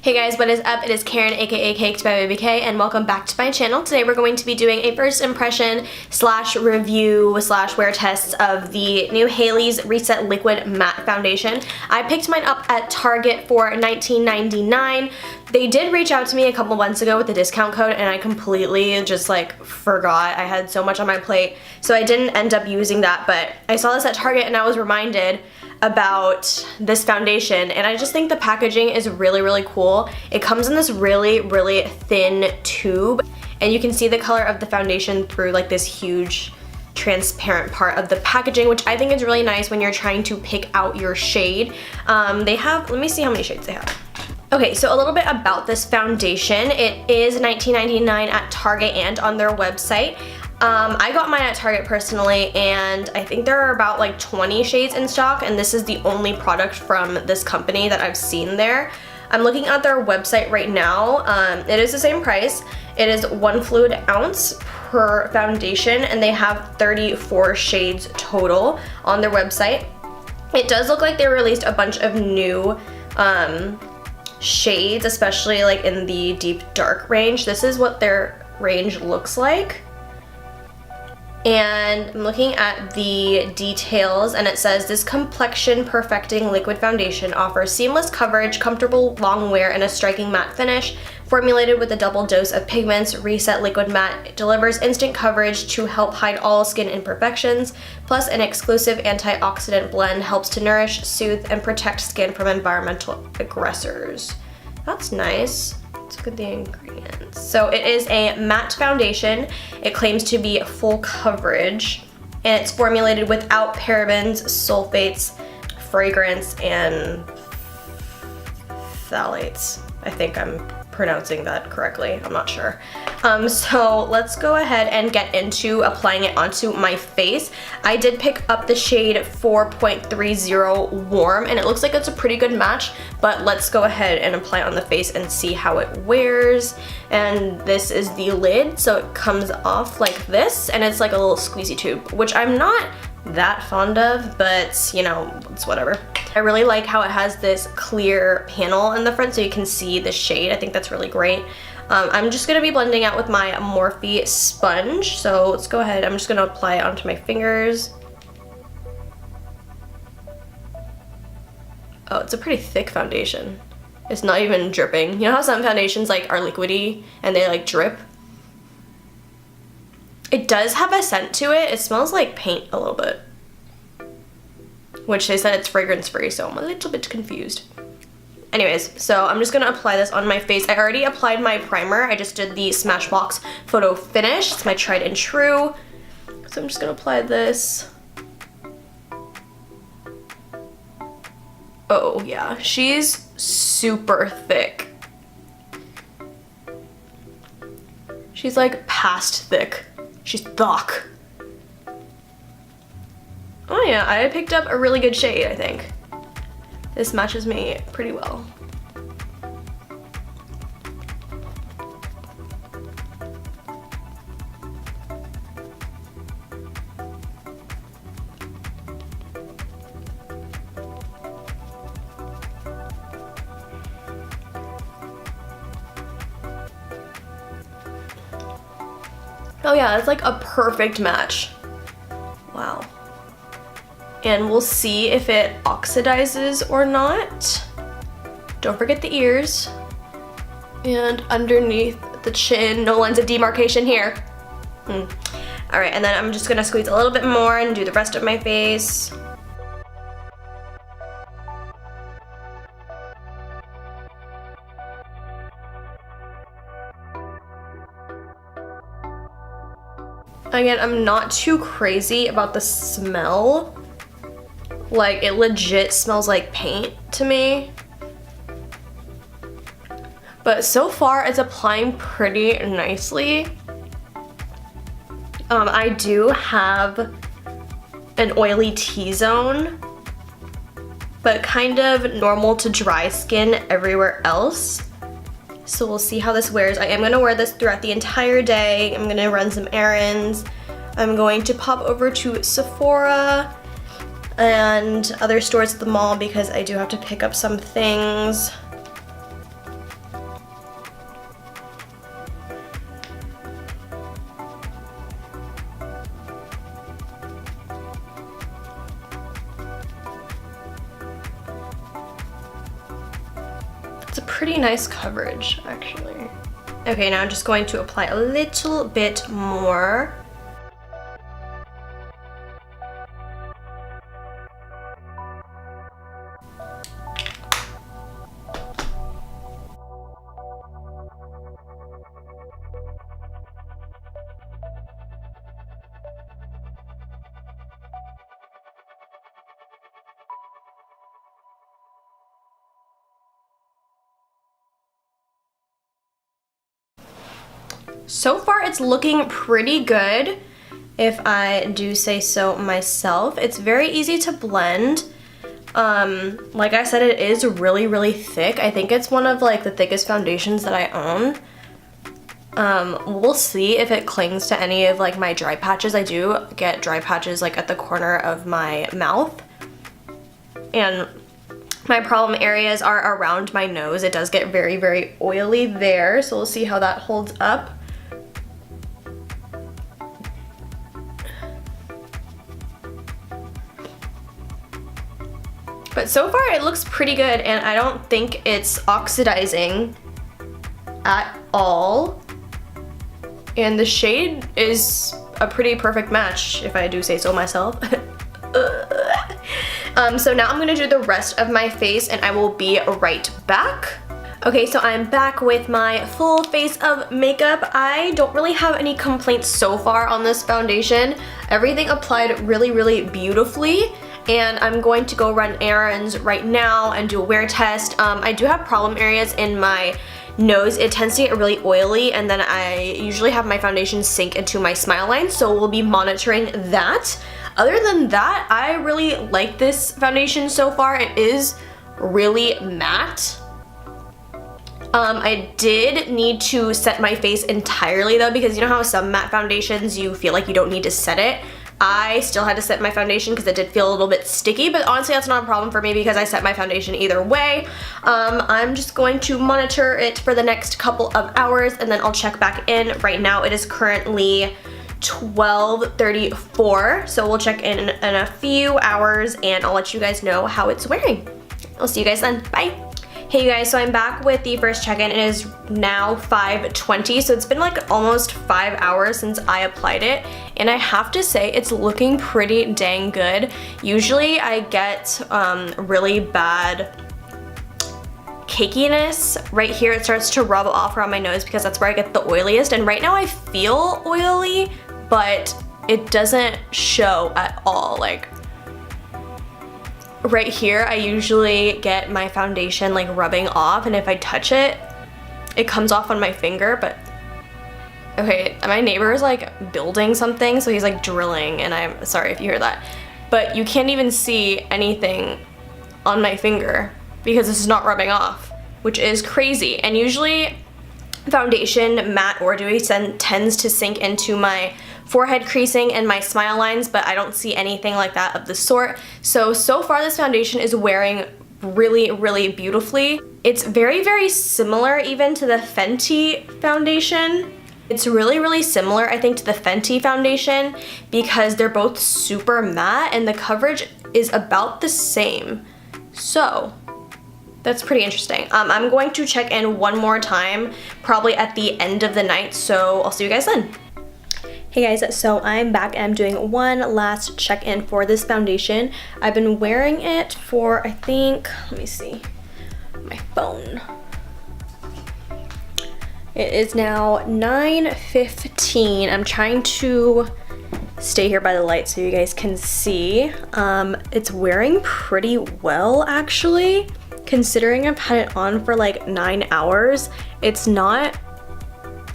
Hey guys, what is up? It is Karen, aka cakedbybabyk, and welcome back to my channel. Today we're going to be doing a first impression / review / wear test of the new Haley's Reset Liquid Matte Foundation. I picked mine up at Target for $19.99. They did reach out to me a couple months ago with a discount code, and I completely just forgot. I had so much on my plate, so I didn't end up using that, but I saw this at Target and I was reminded about this foundation, and I just think the packaging is really cool. It comes in this really thin tube, and you can see the color of the foundation through this huge transparent part of the packaging, which I think is really nice when you're trying to pick out your shade. They have, let me see how many shades they have. Okay, so a little bit about this foundation. It is $19.99 at Target and on their website. I got mine at Target personally, and I think there are about 20 shades in stock, and this is the only product from this company that I've seen there. I'm looking at their website right now. It is the same price. It is 1 fluid ounce per foundation, and they have 34 shades total on their website. It does look like they released a bunch of new shades, especially in the deep dark range. This is what their range looks like. And I'm looking at the details, and it says this complexion perfecting liquid foundation offers seamless coverage, comfortable long wear, and a striking matte finish. Formulated with a double dose of pigments, Reset Liquid Matte delivers instant coverage to help hide all skin imperfections. Plus, an exclusive antioxidant blend helps to nourish, soothe, and protect skin from environmental aggressors. That's nice. Let's look at the ingredients. So it is a matte foundation. It claims to be full coverage, and it's formulated without parabens, sulfates, fragrance, and phthalates. I think I'm pronouncing that correctly. I'm not sure. So let's go ahead and get into applying it onto my face. I did pick up the shade 4.30 Warm, and it looks like it's a pretty good match, but let's go ahead and apply it on the face and see how it wears. And this is the lid, so it comes off like this, and it's like a little squeezy tube, which I'm not that fond of, but you know, it's whatever. I really like how it has this clear panel in the front so you can see the shade. I think that's really great. I'm just gonna be blending out with my Morphe sponge, so let's go ahead. I'm just gonna apply it onto my fingers. Oh, it's a pretty thick foundation. It's not even dripping. You know how some foundations are liquidy and they drip? It does have a scent to it. It smells like paint a little bit, which they said it's fragrance free, so I'm a little bit confused. Anyways, so I'm just gonna apply this on my face. I already applied my primer. I just did the Smashbox Photo Finish. It's my tried and true. So I'm just gonna apply this. Oh yeah, she's super thick. She's past thick. She's thick. Oh yeah, I picked up a really good shade, I think. This matches me pretty well. Oh yeah, it's a perfect match. Wow. And we'll see if it oxidizes or not. Don't forget the ears. And underneath the chin, no lines of demarcation here. Alright, and then I'm just gonna squeeze a little bit more and do the rest of my face. Again, I'm not too crazy about the smell. It legit smells like paint to me. But so far, it's applying pretty nicely. I do have an oily T-zone, but kind of normal to dry skin everywhere else. So we'll see how this wears. I am gonna wear this throughout the entire day. I'm gonna run some errands. I'm going to pop over to Sephora and other stores at the mall because I do have to pick up some things. It's a pretty nice coverage, actually. Okay, now I'm just going to apply a little bit more. So far, it's looking pretty good, if I do say so myself. It's very easy to blend. Like I said, it is really, really thick. I think it's one of like the thickest foundations that I own. We'll see if it clings to any of like my dry patches. I do get dry patches like at the corner of my mouth. And my problem areas are around my nose. It does get very, very oily there. So we'll see how that holds up. But so far it looks pretty good, and I don't think it's oxidizing at all. And the shade is a pretty perfect match, if I do say so myself. So now I'm gonna do the rest of my face and I will be right back. Okay, so I'm back with my full face of makeup. I don't really have any complaints so far on this foundation. Everything applied really, really beautifully. And I'm going to go run errands right now and do a wear test. I do have problem areas in my nose. It tends to get really oily, and then I usually have my foundation sink into my smile line, so we'll be monitoring that. Other than that, I really like this foundation so far. It is really matte. I did need to set my face entirely though, because you know how some matte foundations you feel like you don't need to set it? I still had to set my foundation because it did feel a little bit sticky, but honestly that's not a problem for me because I set my foundation either way. I'm just going to monitor it for the next couple of hours and then I'll check back in. Right now it is currently 12:34, so we'll check in a few hours and I'll let you guys know how it's wearing. I'll see you guys then. Bye. Hey you guys, so I'm back with the first check-in. It is now 5:20, so it's been like almost 5 hours since I applied it, and I have to say it's looking pretty dang good. Usually I get really bad cakiness right here. It starts to rub off around my nose because that's where I get the oiliest, and right now I feel oily, but it doesn't show at all. Like right here, I usually get my foundation like rubbing off, and if I touch it, it comes off on my finger. But okay, my neighbor is like building something, so he's like drilling, and I'm sorry if you hear that, but you can't even see anything on my finger because this is not rubbing off, which is crazy. And usually foundation, matte or dewy, tends to sink into my forehead creasing and my smile lines, but I don't see anything like that of the sort. So far this foundation is wearing really, really beautifully. It's very, very similar even to the Fenty foundation. It's really, really similar, I think, to the Fenty foundation because they're both super matte and the coverage is about the same. So that's pretty interesting. I'm going to check in one more time, probably at the end of the night, so I'll see you guys then. Hey guys, so I'm back and I'm doing one last check-in for this foundation. I've been wearing it for, I think, let me see, my phone. It is now 9:15. I'm trying to stay here by the light so you guys can see. It's wearing pretty well actually, considering I've had it on for like 9 hours. It's not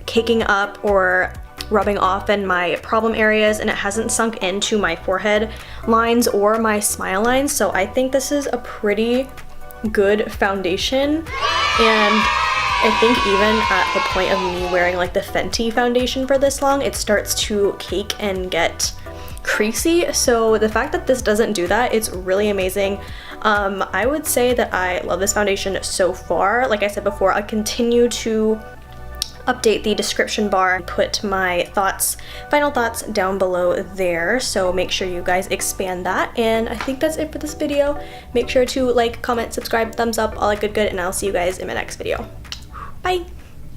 caking up or rubbing off in my problem areas, and it hasn't sunk into my forehead lines or my smile lines, so I think this is a pretty good foundation. And I think even at the point of me wearing like the Fenty foundation for this long, it starts to cake and get creasy, so the fact that this doesn't do that, it's really amazing. I would say that I love this foundation so far. Like I said before, I continue to update the description bar and put my final thoughts down below there, so make sure you guys expand that. And I think that's it for this video. Make sure to like, comment, subscribe, thumbs up, all that good, and I'll see you guys in my next video. Bye!